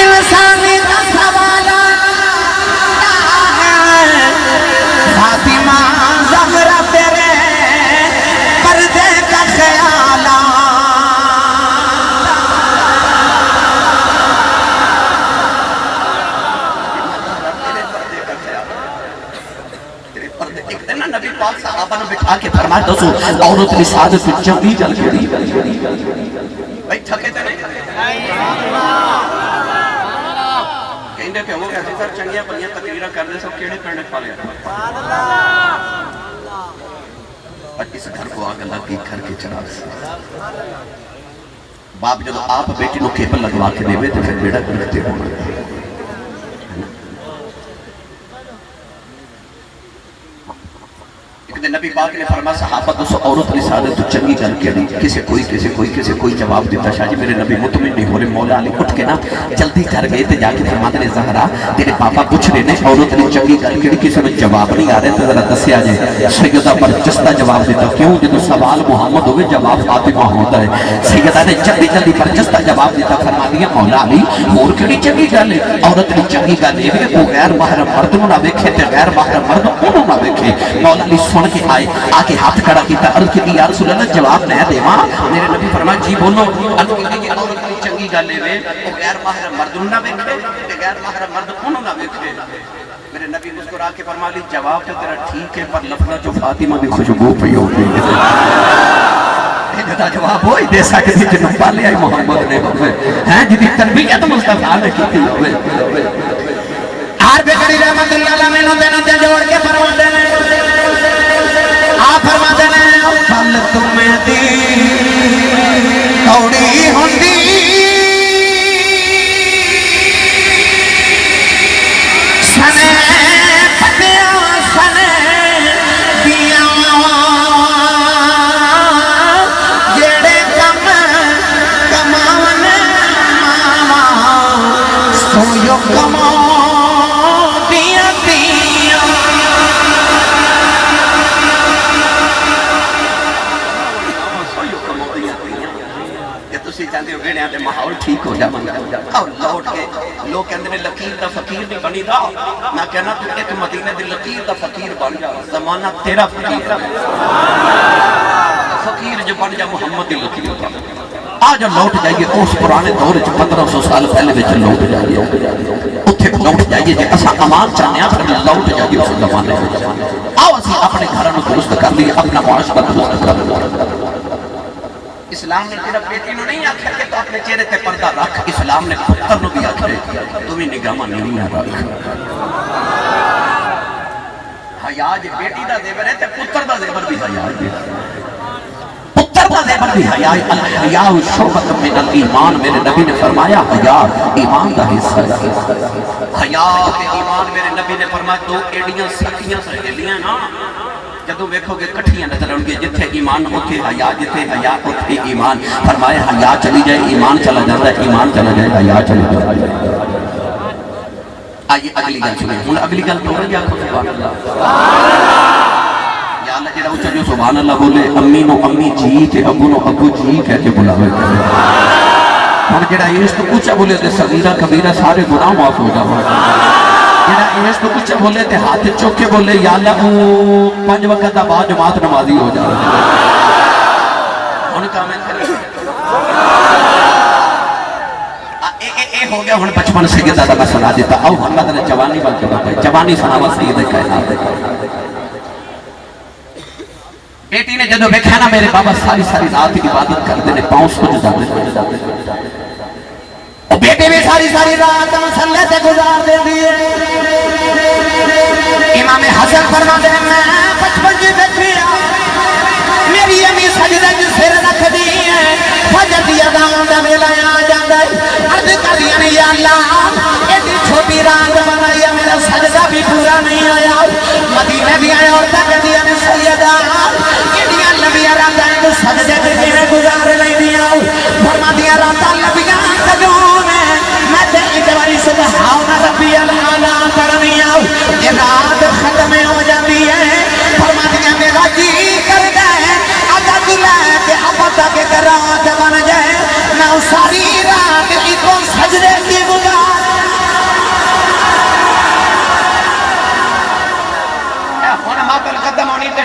انسانی کا سوال آتا ہے فاطمہ زہرا تیرے پردے کا خیال نبی پاک صحابہ نے بٹھا کے فرمایا دوستو عورت کی سعادت جلدی جل گئی بھائی تھکے تے نہیں کہندے کہ وہ کہتے سر چنگیاں بڑیاں تقریراں کرنے سب کیڑے پڑھنے پالے اور اس گھر کو آگ اللہ کی گھر کے چراغ سے باپ جب آپ بیٹی نو کیبل لگوا کے دے تو پھر بیڑا کرتے ہونا نبی پاک نے فرمایا صحابہ دوستو عورت کی سعادت تو چنگی گل کہی کسے کوئی جواب دیتا شاہ جی میرے نبی مطمئن نہیں ہو رہے مولا علی اٹھ کے نا جلدی کر گئے تے جا کے فرماتے نے زہرا تیرے پاپا پوچھ رہے نے عورت نے چنگی گل کہی کسی میں جواب نہیں آ رہے تو ذرا دسیا جائے سیدہ برجستہ جواب دیتا کیوں جدو سوال محمد ہوئے جواب فاطمہ ہوتا ہے سیدہ نے جلدی برجستہ جواب دیتا فرما دیا مولا علی اور کیڑی چنگی گل ہے عورت نے چنگی گل ہے وہ غیر محرم مرد نو نہ ویکھے تے غیر محرم مرد انہوں نہ ویکھے مولا علی سن سن کے آئے آ کے ہاتھ کھڑا کیتا عرض کی یا رسول اللہ جواب میں دیواں میرے نبی فرمایا جی بولو عرض کی کہ عورت کی چنگی گل ہے او غیر محرم مرد نہ ویکھے تے غیر محرم مرد انہوں نہ ویکھے میرے نبی مسکرا کے فرما لی جواب تو تیرا ٹھیک ہے پر لفظ جو فاطمہ دی خوشبو پئی ہوگی دا جواب ہوئی دے سکتی جنوں پالے آئی محمد نے ہوئے ہیں جدی تربیت مصطفیٰ نے کی ہوئے ہر بکری رحمت اللہ علیہ میں نو دے جوڑ کے فرما دینے آپ فرما دینے پل تمہیں دی توڑی ہوندی سنے پتیاں سنے دیاں جیڑے کم کماون ماما سویو کماؤ ماحول ٹھیک ہو جا اور لوٹ کے لوگ کہندے نے لکیر دا فقیر نہیں بنی دا میں کہنا تو ایک مدینے دی لکیر دا فقیر بن جا زمانہ تیرا فقیر فقیر جو بن جا محمد دی لکیر دا آج لوٹ جائیے اس پرانے دور 1500 سال پہلے وچ لوٹ جائیے اتھے لوٹ جائیے جے اساں امان چاہنے ہیں پھر لوٹ جائیے اس زمانے آؤ اسی اپنے گھراں نوں درست کر لیے اپنا معاشرہ درست کر لیے اسلام نے تیرا بیٹی نو نہیں آکھا کہ تو اپنے چہرے تے پردہ رکھ اسلام نے پتر نو بھی آکھا تمہیں نگاہ نہیں رکھ حیا جے بیٹی دا زیور ہے تے پتر دا زیور بھی حیا ہے پتر دا زیور بھی حیا ہے الحیاء شعبۃ من الایمان میرے نبی نے فرمایا حیا ایمان دا حصہ ہے حیا تے ایمان میرے نبی نے فرمایا دو ایڑیاں سکیاں سہیلیاں نا جدو ویکھو گے کٹھیاں نظر آؤں گے جتھے ایمان ہوتے حیا جتھے حیا ہوتے ایمان فرمائے حیا چلی جائے ایمان چلا جاتا ہے ایمان چلا جائے حیا چلی جائے آئیے اگلی گل سنیں ہوں اگلی گل تو رہی آکھو سبحان اللہ یا اللہ جڑا اچھا جو سبحان اللہ بولے امی نو امی جی تے ابو نو ابو جی کہہ کے بلاوے ہن جڑا اس تو اونچا بولے تے صغیرہ کبیرہ سارے گناہ معاف ہو جاوے جڑا اس تو کچھ بولے تے ہاتھ چوک کے بولے یا اللہ 5 وقت دا بعد جماعت نمازی ہو جائے انہوں کہا میں اے ہو گیا ہن بچپن سے یہ میں سنا دیتا آؤ اللہ نے جوانی بن چکا ہے جوانی سناوا سید کائنات بیٹی نے جدو دیکھا نا میرے بابا ساری ساری رات عبادت کرتے نے پاؤں سوچ جاتے بیٹے بھی ساری ساری رات مسلے سے گزار دے دیئے امام حسن فرما دے میں بچپن جی بیٹھی میری امی سجدہ جو سر رکھ دیئے فجر دی اذان دا ویلا آ جاندا ہے عرض کر دیا نے یا اللہ ایڈی چھوٹی رات بنائی ہے میرا سجدہ بھی پورا نہیں آیا مدینے بھی آیا اور تک دیا نے سیدہ ایڈیاں لمبیاں راتاں تو سجدے تے کیویں گزار لیندیاں فرما دیا راتاں لمبیاں کجوں میں تے اتواری سبحان ربی الاعلی کرنی آؤ یہ رات ختم ہو جاتی ہے فرما دیا میرا جی کرتا ہے ادا دلہ کہ اب تک ایک رات بن جائے میں ساری رات ایک سجدے کی گزار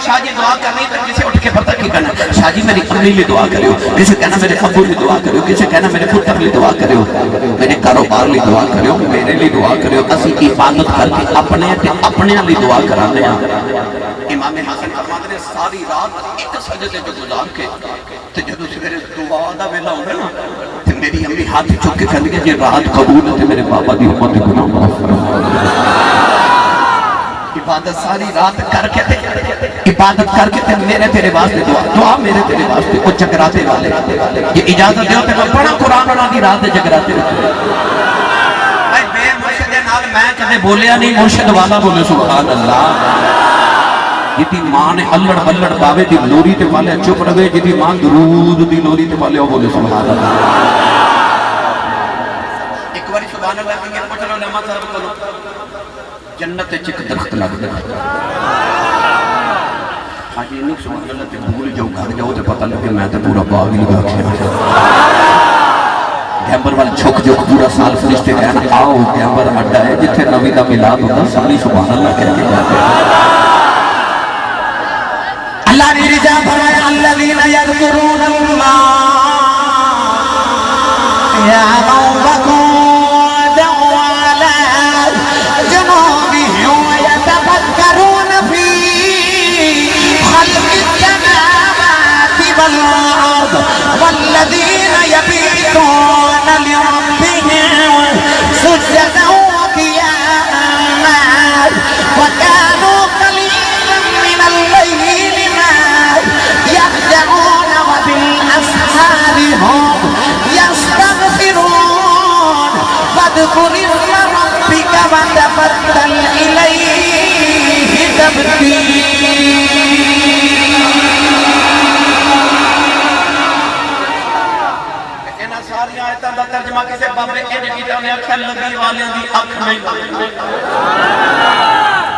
شاہ جی دعا کرنی تو کسی اٹھ کے پتہ کی کرنا شاہ جی میری امی لی دعا کریو کسی کہنا میرے ابو لی دعا کریو کسی کہنا میرے پتر لی دعا کریو میرے کاروبار لی دعا کریو میرے لی دعا کریو اسی عبادت کر کے اپنے لی دعا کرانے امام حسن فرماتے نے ساری رات ایک سجدے جو گزار کے تو جدو سویرے دعا دا ویلا ہوگا نا تو میری امی ہاتھ چک کے کہنے کہ یہ رات قبول ہے میرے بابا دی امت گناہ معاف فرما عبادت ساری رات کر کے عبادت کر کے میرے تیرے واسطے دعا میرے تیرے واسطے وہ جگراتے والے یہ اجازت دیو تے میں بڑا قرآن اللہ دی رات جگراتے بھائی بے مرشد نال میں کدے بولیا نہیں مرشد والا بولے سبحان اللہ جیتی ماں نے اللہ بلڑ باوے دی لوری تے والے چپ رہے جیتی ماں درود دی لوری تے والے بولے سبحان اللہ ایک باری سبحان اللہ کہیں پوچھ لو علماء صاحب کرو جنت چک درخت لگ دے آج یہ نہیں سبحان اللہ تے بھول جاؤ گھر جاؤ تے پتہ لگے میں تے پورا باغ لگا کھیا گیمبر وال چھک جو پورا سال فرشتے کہنا آؤ گیمبر اڈا ہے جتھے نبی دا میلاد ہوتا ساری سبحان اللہ کہہ کے جاتے يذكرون الله قياما وقعودا وعلى جنوبهم ويتفكرون في خلق السماوات والأرض والذين يبيتون لربهم سجدا وقياما وكانوا قليلا من الليل ما يهجعون وبالأسحار هم يستغفرون فاذكر اسم ربك وتبتل إليه تبتيلا ساری آیتاں دا ترجمہ کسے بابے انج کیتا نے اکھ لگی والیاں دی اکھ نہیں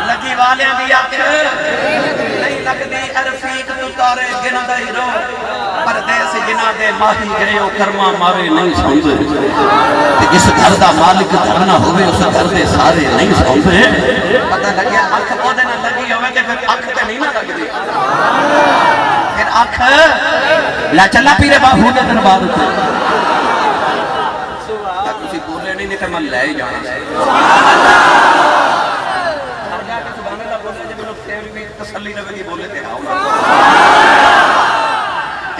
لگی والیاں دی اکھ نہیں لگدی ارفیق تو تارے گندا ہی رو پردیس جنہ دے ماہی گئے او کرما مارے نہیں سوندے تے جس گھر دا مالک دھرنا ہوے اس گھر دے سارے نہیں سوندے پتہ لگیا اکھ اودے نال لگی ہوے تے پھر اکھ تے نہیں نہ لگدی پھر اکھ لا چلا پیرے باہو دے دربار تے بولے نہیں تو میں لے ہی جانا تسلی رہے گی بولے تھے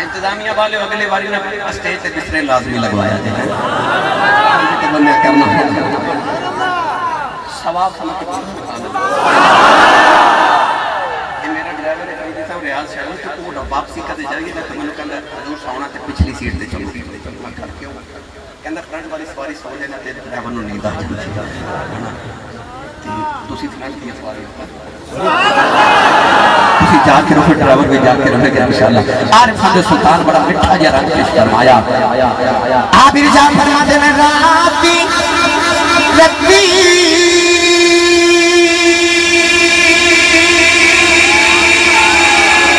انتظامیہ والے اگلے باری نے اسٹیج سے دوسرے لازمی لگوایا تھے بندے کرنا ثواب سمجھ کے میرا ڈرائیور ہے کہیں دیسا ریاض شہر تو وہ واپسی کرتے جائے گی تو میں نے کہا حضور سونا تے پچھلی سیٹ دے چلو میں کر کیوں کہندہ فرنٹ والی سواری سو جائے نا تیرے ڈرائیور نو نیند آ جاتی تسی فرنٹ کی سواری تسی جا کے رہے ڈرائیور بھی جا کے رہے گا انشاءاللہ عارف خان سلطان بڑا مٹھا جا رنگ پیش فرمایا آپ ارجاء فرما دے میں راتی رکھتی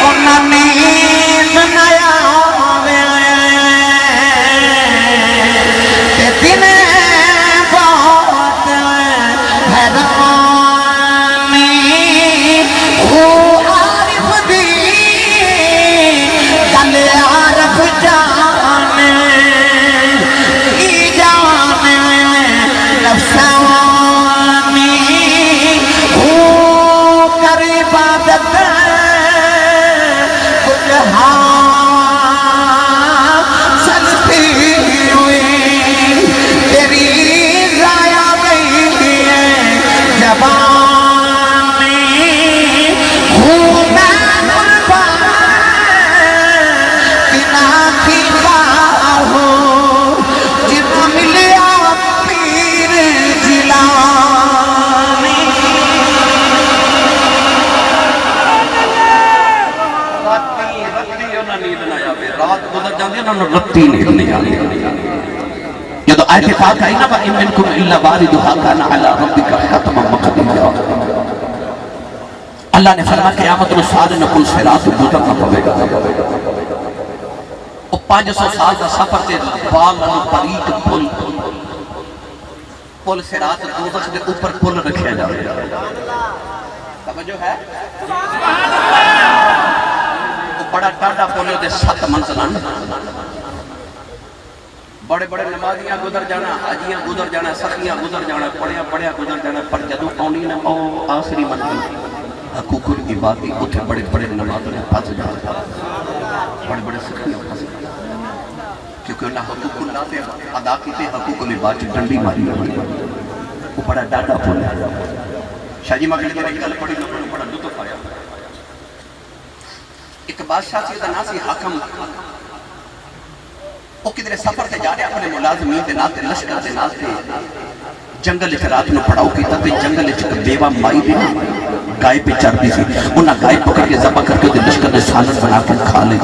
انہاں نیند نیا رتی نہیں آنے یہ تو آیت پاک آئی نا وَإِن مِّنْكُمْ إِلَّا وَارِدُهَا كَانَ عَلَىٰ رَبِّكَ حَتْمًا مَّقْضِيًّا اللہ نے فرمایا قیامت میں سارے نے کل صراط گزرنا پڑے گا وہ 500 سال کا سفر تے بال باریک پل صراط دوزخ دے اوپر پل رکھیا جائے توجہ ہے بڑا ٹاڈا پولے دے 7 منزلان بڑے بڑے نمازیاں گزر جانا حاجیاں گزر جانا سخیاں گزر جانا پڑھیا گزر جانا پر جدو آنی نا او آخری منزل حقوق العبادی اتھے بڑے بڑے نمازوں نے پھنس جانا بڑے بڑے سخیاں پھنس جانا کیونکہ انہاں حقوق اللہ سے ادا کی تے حقوق العبادی ڈنڈی ماری وہ بڑا ٹاڈا پولے شاہ جی مگلی نے کل پڑھی لوگوں نے بڑا لطف آیا ایک بادشاہ سے دا ناسی حاکم وہ کدھر سفر سے جا رہے اپنے ملازمین دے ناتے لشکر دے ناتے جنگل ایک رات میں پڑاؤ کی تھا جنگل ایک بیوہ مائی بھی گائے پہ چڑھ دی تھی انہاں گائے پکڑ کے ذبح کر کے لشکر نے سالن بنا کے کھا لے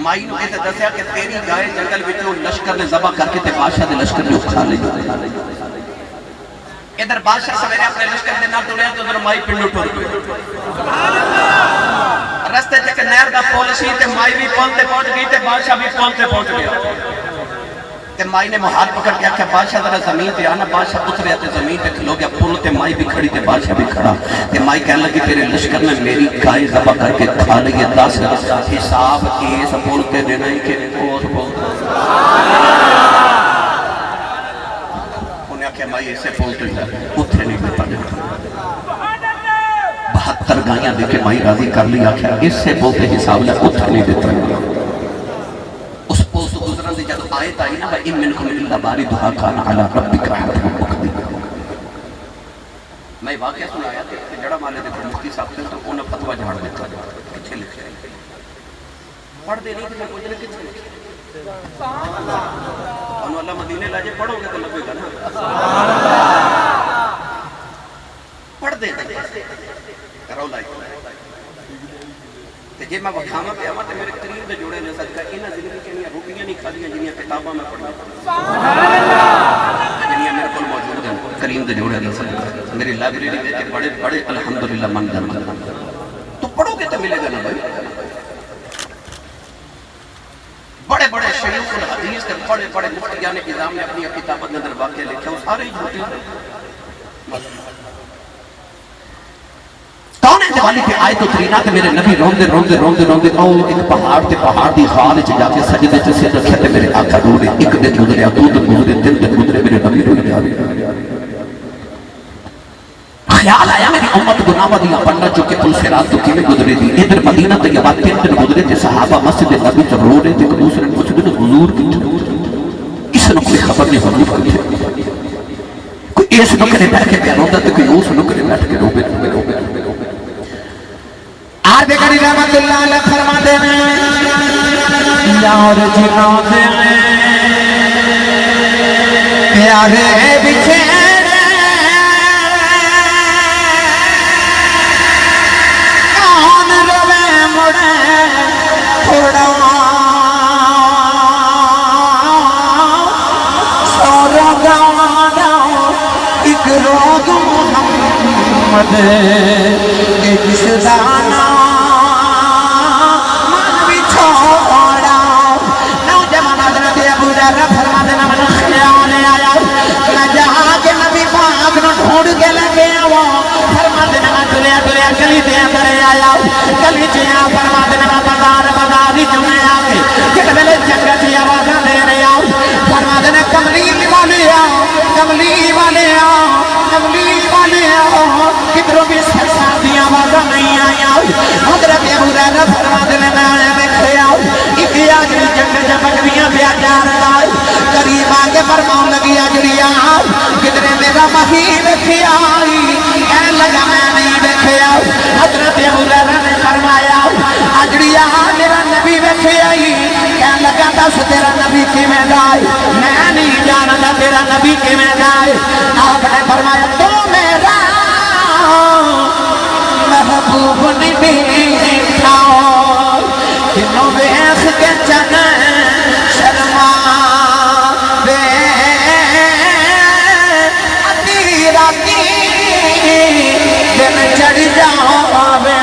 مائی نے کہتے دسیا کہ تیری گائے جنگل وچ لشکر نے ذبح کر کے تے بادشاہ دے لشکر نے کھا لے ادھر بادشاہ سویرے اپنے لشکر دے نال ٹریا تو ادھر مائی پنڈو ٹر رستے تک نہر دا پول سی تے مائی بھی پول تے پہنچ گئی تے بادشاہ بھی پول تے پہنچ گیا تے مائی نے محال پکڑ کے آکھا بادشاہ ذرا زمین تے آنا. بادشاہ اتریا تے زمین تے کھلو گیا پل تے مائی بھی کھڑی تے بادشاہ بھی کھڑا. تے مائی کہنے لگی تیرے لشکر میں میری گائے ذبح کر کے کھا لئیے 10 حساب اس پل تے دینا ہی کہ اس پل. انہیں آکھا مائی اسے پل تے اترے نہیں دیتا جاتا. 72 گائیاں دے کے مائی راضی کر لی. آکھا اس سے پل تے حساب لے اترے نہیں دیتا جاتا. اس پل تو گزرن دی جب آیت آئی نا وَإِن مِّنْكُمْ إِلَّا وَارِدُهَا كَانَ عَلَىٰ رَبِّكَ حَتْمًا مَّقْضِيًّا. میں واقعہ سنایا کہ جڑا مالے دیکھو مفتی صاحب سے تو انہوں نے فتوہ جھاڑ دیتا کچھے لکھے پڑھ دے نہیں کہ میں کچھ نہیں کچھے لکھے انہوں اللہ مدینے لاجے پڑھو گے تو لگے گا نا پڑھ دے کرو لائک کہ جے میں وکھاما پہ آما تو میرے قریب دے جوڑے نے صدقہ انہاں زندگی چنیاں روٹیاں نہیں کھا دیا جنیاں کتاباں میں پڑھنا جنیاں میرے کل موجود ہیں کریم دے جوڑے نے صدقہ میری لائبریری میں کہ بڑے بڑے الحمدللہ من جمع تو پڑھو گے تو ملے گا نا بھائی. بڑے بڑے شیوخ الحدیث کے بڑے بڑے مفتیان نظام نے اپنی کتابت اندر واقعہ لکھا وہ سارے ہی جھوٹے ہیں. کون ہے جوالی کے آئے تو ترینہ کہ میرے نبی روندے روندے روندے روندے او ایک پہاڑ تے پہاڑ دی خال چ جا کے سجدے چ سر رکھے تے میرے آقا رونے. ایک دن گزریا 2 دن گزرے 3 دن گزرے میرے نبی رونے جا رہے. خیال آیا میری امت گناہ دیاں پڑھنا چکے پل صراط تو کیویں گزرے دی. ادھر مدینہ طیبہ 3 دن گزرے تے صحابہ مسجد نبی تے رو رہے تے ایک دوسرے نے پوچھ دے حضور کی اس نے کوئی خبر نہیں حضور کی کوئی اس نکرے بیٹھ کے کہہ روندا تے کوئی اس نکرے بیٹھ کے روبے روبے. عرب کری رحمت اللہ علیہ فرما دے یار جنوں دے پیارے بچھے کون روے مڑے تھوڑا سورا گانا ایک روگ محمد ایک سدانا گلی چیاں فرما دینا بازار بازاری چنے آگے جن ویلے چنگا چی آوازاں دے رہے آؤ فرما دینا کملی والے آؤ کملی والے آؤ کملی والے آؤ کدھروں بھی سرسار دی آوازاں نہیں آئی آؤ حضرت ابو ہریرہ فرما دینا میں دیکھے آؤ ایک آجری جنگ جمکریاں بیا جا رہا ہے قریب آگے فرماؤں لگی آجری آؤ کدھرے میرا مہی دیکھی آئی اے لگا میں نہیں دیکھے آؤ. حضرت ابو ہریرہ نے فرمایا اجڑیا میرا نبی ویکھے آئی کہنے لگا دس تیرا نبی کیویں جائے میں نہیں جاندا تیرا نبی کیویں جائے. آپ نے فرمایا تو میرا محبوب نہیں دیکھا کنوں ویکھ کے چن شرما وے ادھی راتی دن چڑھ جاوے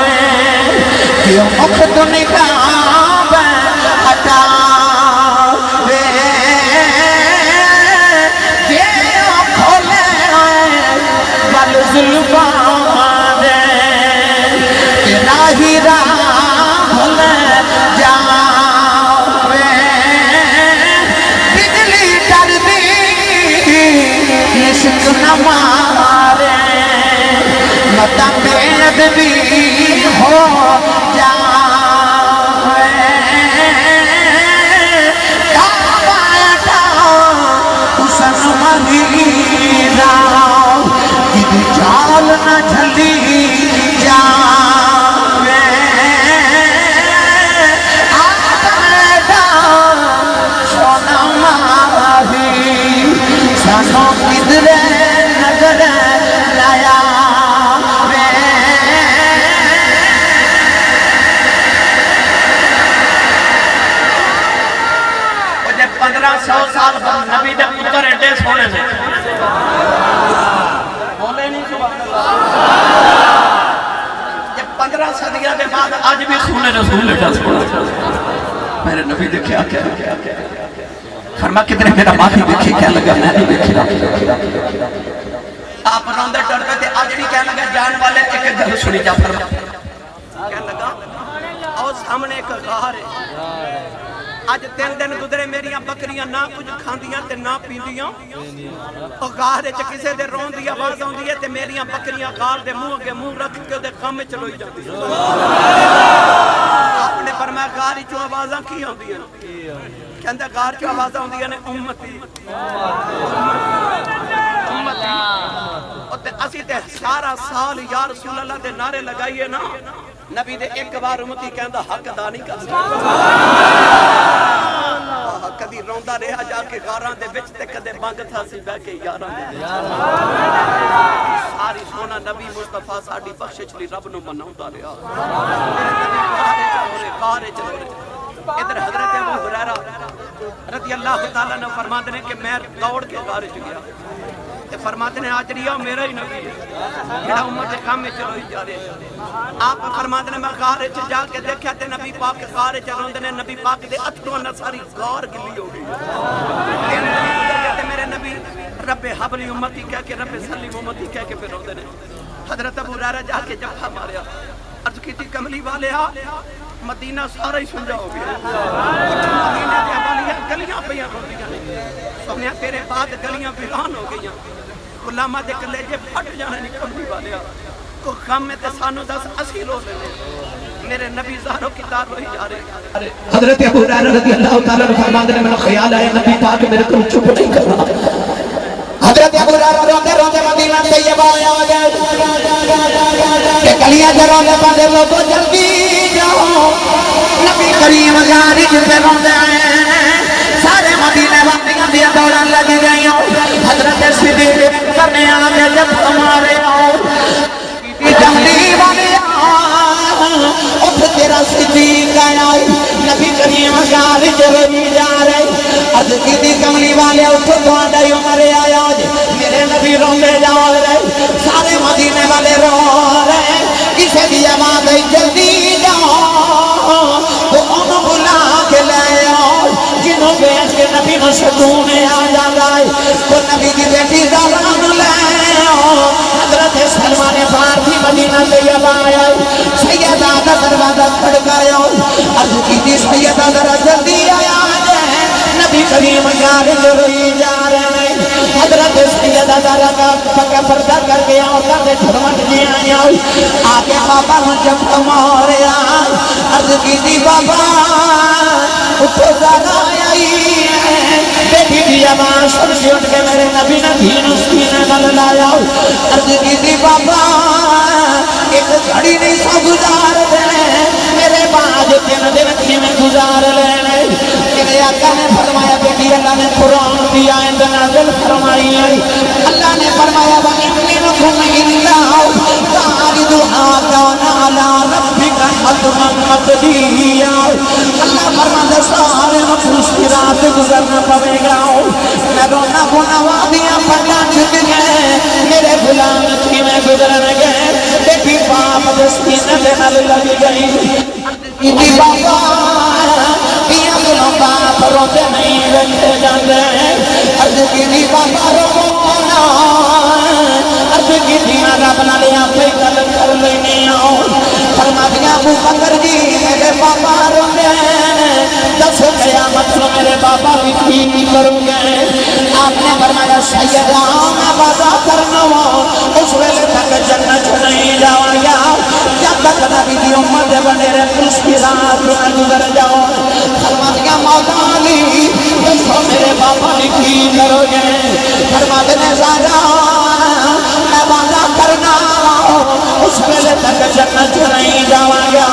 کیوں مکھ تو نکاب ہٹاوے جے کھولے بل ظلمان دے کہ راہی راہ بھلے جاوے بجلی ڈر دی عشق نہ مارے متا بید بھی ہو جاوے کعبہ حسن مہیرہ کدی چال نہ جھلی جاوے آدھا سونا ماہی سانو کدھرے نظر لایا. سو سال بعد نبی دے پتر ایڈے سونے سے بولے نہیں سبحان اللہ. جب 15 صدیاں کے بعد آج بھی سونے رسول ایڈا سونا میرے نبی دے کیا فرما کتنے میرا ماضی دیکھے کیا لگا میں نہیں دیکھا آپ روندے ڈر پہ تھے آج نہیں کہنے لگا جان والے ایک گل سنی جا فرما کہنے لگا اور سامنے ایک غار ہے آج 3 دن گزرے میریاں بکریاں نہ کچھ کھاندیاں تے نہ پیندیاں اور غار وچ کسے دے رون دی آواز آندی ہے تے میریاں بکریاں غار دے منہ اگے منہ رکھ کے دے کام چلوئی جاندی آپ نے فرمایا غار وچوں آوازاں کی آندیاں کہندا غار وچوں آوازاں آندیاں نے امتی تے اسی تے سارا سال یا رسول اللہ دے نعرے لگائیے نا نبی دے ایک بار امتی کہندا حق ادا نہیں کر سکتا کدی روندا رہا جا کے غاراں دے وچ تے کدے بنگ تھا سی بیٹھ کے یاراں دے ساری سونا نبی مصطفیٰ ساڈی بخشش لئی رب نو مناوندا رہا غار وچ ادھر حضرت ابو ہریرہ رضی اللہ تعالیٰ نے فرماتے ہیں کہ میں دوڑ کے غار وچ گیا تے فرماتے ہیں آج ریا میرا ہی نبی ہے جڑا امت کام میں چلوئی جا رہے آپ فرماتے ہیں میں غار وچ جا کے دیکھیا تے نبی پاک غار وچ روندے نے نبی پاک دے اتھروں نال ساری غار گلی ہو گئی تے میرے نبی رب حبلی امتی کہہ کے رب سلیم امتی کہہ کے پھر روندے نے حضرت ابو ہریرہ جا کے جفا ماریا عرض کیتی کملی والے مدینہ سارا ہی سنجا ہو گیا مدینہ دے والیاں گلیاں پیاں ہوندیاں نے سونیا تیرے بعد گلیاں ویران ہو گئیاں غلاماں دے کلیجے پھٹ جانے نہیں کملی والے کو غم میں تے سانو دس اسی رو لینے میرے نبی زہروں کی دار ہوئی جا رہے حضرت ابو ہریرہ رضی اللہ تعالیٰ عنہ فرماتے ہیں میرا خیال آیا نبی پاک میرے کو چپ نہیں کرنا حضرت ابو ہریرہ روندے روندے مدینہ طیبہ آیا گئے کہ گلیاں جرانے پاندے لوگوں جلدی جاؤ نبی کریم غار وچ تے روندے آئے سارے مدینے والیاں دیاں دوڑاں لگ گئیاں حضرت صدیق کرنے آگے جب ہمارے جملی والے اٹھ تیرا صدیق آیا نبی کریم غار وچ روئی جا رہے عرض کیتی کملی والے اٹھ تہاڈا عمر آیا میرے نبی روندے جا رہے سارے مدینے والے رو رہے کسے دی آواز آئی جلدی جاؤ تو انہوں بلا کے لے آؤ جنہوں بیٹھ کے نبی نو سکون آ جاتا ہے تو نبی دی بیٹی زہرا نو لے آؤ حضرت سلمان فارسی مدینہ طیبہ آیا سیدہ دا دروازہ کھڑکایا عرض کیتی سیدہ ذرا جلدی آیا نبی کریم غار وچ روئی جا رہے حضرت سیدہ ذرا کا پکا پردہ کر کے عورتاں دے گھرمٹ جی آیا آگے بابا نو جب ماریا عرض کیتی بابا اٹھو ذرا آئی بیٹی دی آواز سن کے اٹھ کے میرے نبی نے دین اس سینے نال لایا عرض کیتی بابا ایک گھڑی نہیں سو گزار دے میرے بعد 3 دن کی میں گزار لینے میرے آقا نے فرمایا بیٹی اللہ نے قرآن دی آیت نازل فرمائی اللہ نے فرمایا وَإِنْ إِلَّا وَارِدُهَا كَانَ عَلَىٰ رَبِّكَ حَتْمًا مَّقْضِيًّا اللہ فرماتا سارے نفوس کی رات گزرنا پڑے گا میں رونا گنا وادیاں پڑھنا چھٹ گئے میرے غلام کی میں گزرن گئے بیٹی باپ دسکینے دے نل لگ گئی بیٹی بابا پیاں دلوں باپ روتے نہیں رکھے جاندے عرض کی بابا رونا عرض کی دیاں رب نہ لیا پہ گل کر لینے آؤ فرما دیا ابو بکر جی میرے بابا رونے دس قیامت میں میرے بابا بھی کی کروں گے آپ نے فرمایا سیدہ میں وعدہ کرنا اس ویلے تک جنت نہیں جاؤں گا جب تک نبی دی امت بنے رہے اس کی رات میں گزر جاؤ فرما دیا مولا علی دسو میرے بابا بھی کی کرو گے فرما دینے سارا میں وعدہ کرنا اس ویلے تک جنت نہیں جاؤں گا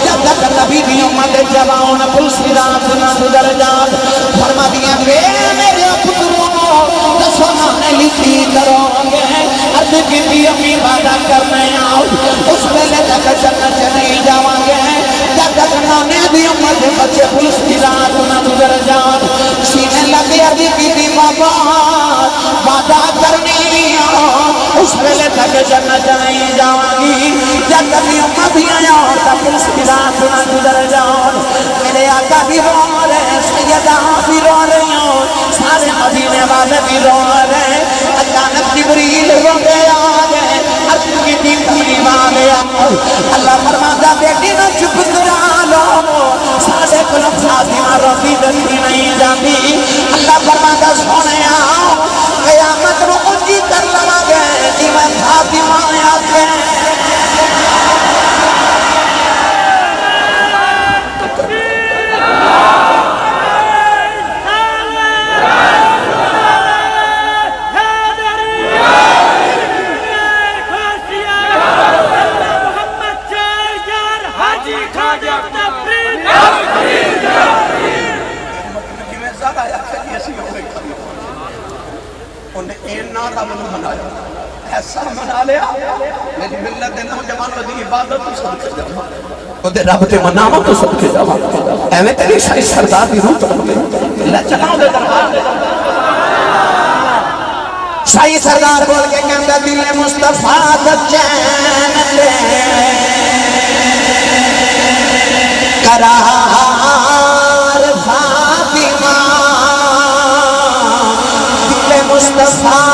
جب تک نبی دی امت جواؤں پوس کی رات نہ گزر جاؤ فرما دیا میرے پتروں دسو نہ لکھی کرو گے عرض کی اپنی وعدہ کرنے آؤ اس ویلے تک جنت نہیں جاؤں گے جب تک نانے دی امت بچے پوس کی رات نہ گزر جاؤ سینے لگے عرض کی بابا وعدہ کرنے آؤ اس ویلے تک جنت نہیں جاؤں گی جب تک امت بھی آیا تب پوس کی رات نہ گزر جاؤ میرے آقا بھی بول سیدہ بھی رو رہی ہوں، سارے مدینے والے بھی رو رہے ہیں۔ اچانک جبریل رو گیا ہے، عرض کی تھی پوری والے اللہ فرماتا بیٹی نہ چپ کرا لو، سارے کو فاطمہ روتی دستی نہیں جاتی۔ اللہ فرماتا سونے آؤ قیامت رو اونچی کر لوا گئے جی میں فاطمہ آتے ایسا منا لیا میری ملت دے نوجوان دی عبادت تو صدقے جاواں او دے رب تے مناواں تو صدقے جاواں ایویں تیری شاہی سردار دی روح تو لے چلاؤ دے دربار شاہی سردار بول کے کہندا دل مصطفیٰ دا چین لے قرار فاطمہ دل مصطفیٰ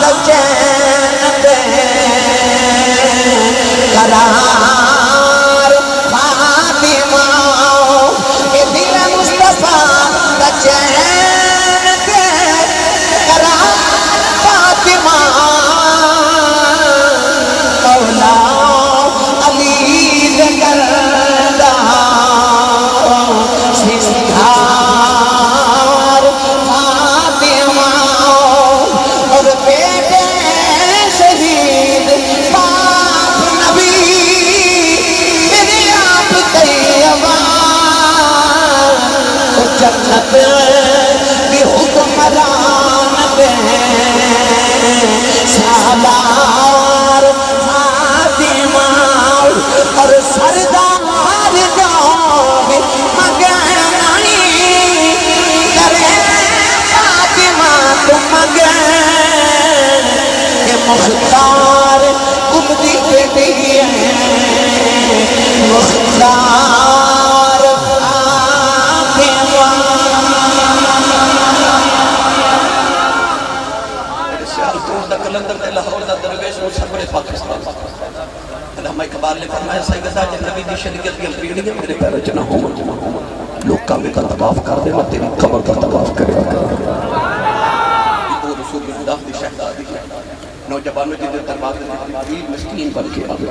دا چین دے قرار فاطمہ اے دل مصطفیٰ دا چین دے قرار فاطمہ مولا علی دے کردہ سندھار فاطمہ اور بیٹے شہید پاک نبی میرے آپ طیبہ اور جنت بھی حکمران دے سالار فاطمہ اور سردار جو بھی مگنائی کرے فاطمہ تو مگن کہ مختار امدی بیٹی ہے مختار فاطمہ سیالکوٹ دا کلندر دے لاہور دا درویش مصبر پاکستان علامہ اقبال نے فرمایا سیدہ جب نبی دی شریعت کی پیڑیاں میرے پیروں چ نہ ہوں لوگ کعبے کا طواف کر دے میں تیری قبر کا طواف کرے گا وہ رسول اللہ دی شہزادی نوجوانوں جدے دروازے جبریل مسکین بن کے آوے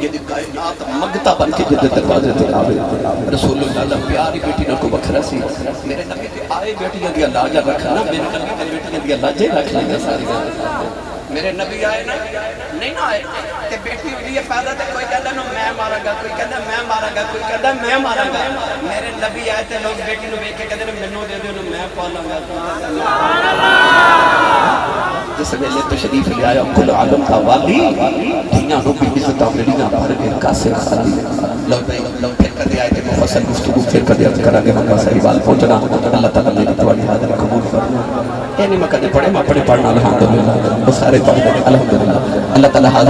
یہ کائنات مگتا بن کے جدے دروازے تے آوے رسول اللہ دا پیاری بیٹی نہ کو بکھرا سی میرے نبی تے آئے بیٹیاں دی لاجا رکھنا میرے نبی تے بیٹیاں دی لاجے رکھ لیں ساری میرے نبی آئے نا نہیں نہ آئے تے بیٹی ہوئی ہے پیدا تے کوئی کہتا نو میں مارا گا کوئی کہتا میں مارا گا کوئی کہتا میں مارا گا میرے نبی آئے تے لوگ بیٹی نو بیٹھ کے کہتے ہیں منو دے دے نو میں پالا گا جس ویلے تشریف لے آیا کل عالم کا والی دنیا نو بھی عزت آمرینا بھر کے کاسے خالی لو پھر کدے آئے تھے مفصل گفتگو پھر کدے عرض کرا گے مکہ صحیح بات پہنچنا اللہ تعالیٰ میری توانی حاضر قبول فرما یہ نہیں میں کدے پڑھے میں پڑھے پڑھنا الحمدللہ وہ سارے پڑھ دے الحمدللہ اللہ تعالیٰ حاضر